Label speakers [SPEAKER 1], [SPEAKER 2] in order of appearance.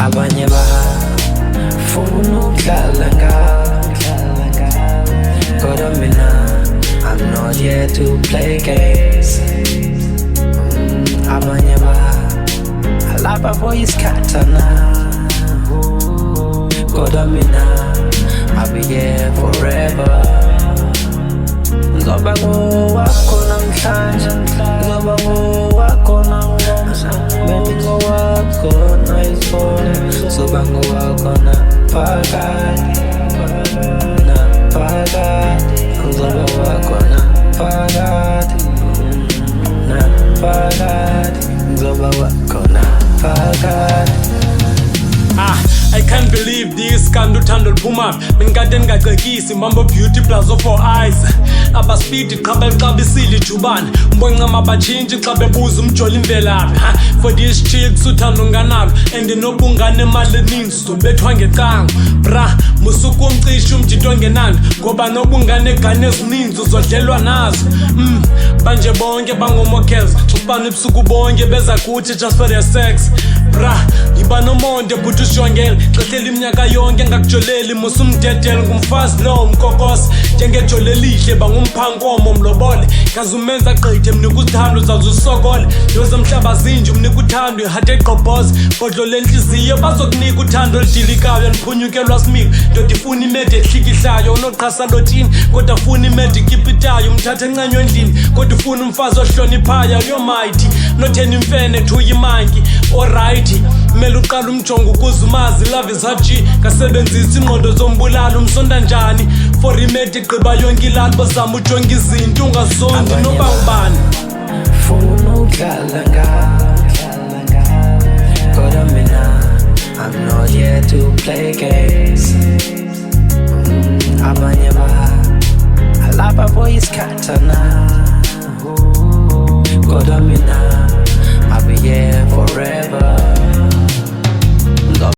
[SPEAKER 1] abanye bafuna ukudlala ngawe, kodwa mina I'm not here to play games. Abanye alapha for isikhathana, kodwa mina I'll be here forever. Ngizoba ngowakho namhlanje, ngizoba ngowakho nangomso, baby ngowakho nayizolo, ngizoba ngowakho naphakade, naphakade, ngizoba ngowakho naphakade, naphakade, ngizoba ngowakho naphakade.
[SPEAKER 2] I can't believe this kanti uthando luphuma bengikade ndingacekisi mambo beauty plus of 4 eyes abaspidi xa belixabisile ijubane umboncama batshintshi xa bebuza umjola imvelaphi for these chicks uthando nganalo and nobungane imali eninzi zobethwa ngecango bra musukumcisha umjito ongenandi ngoba nobungane egane ezininzi uzodlelwa nazo banje bonke bangomokels xubana ebusuku bonke beza kuthi just for their sex bra yiba nomonde bhuti ushongele xehlela iminyaka yonke ngakujoleli musumdedele ngumfazi lo umkokosi njengejole lihle bangumphankomo mlobole kaze umenza gqithe mnika uthando zaze usokole yoze mhlaba zinje umnika uthando ihate egqobhoza bodlo lenhliziyo bazokunika uthando lidilikayo niphunyukelwa simiko ndoda ifuna imedi ehlikihlayo unoqhasa lotini kodwa ufuna imedi ikipitayo umthatha encenywe endlini kodwa ufuna umfazi ohloniphayo yomighty notheni imfene thuya imanki alright mele uqala umjongo ukuze umazi love is haji ngasebenzisa ingqondo zombulala umsonda njani for imedi igqiba yonke ilali bozama ujonga izinto ungazondi noba ngubani
[SPEAKER 1] funa ukudlala ngawe, kodwa mina I'm not here to play games. Abanye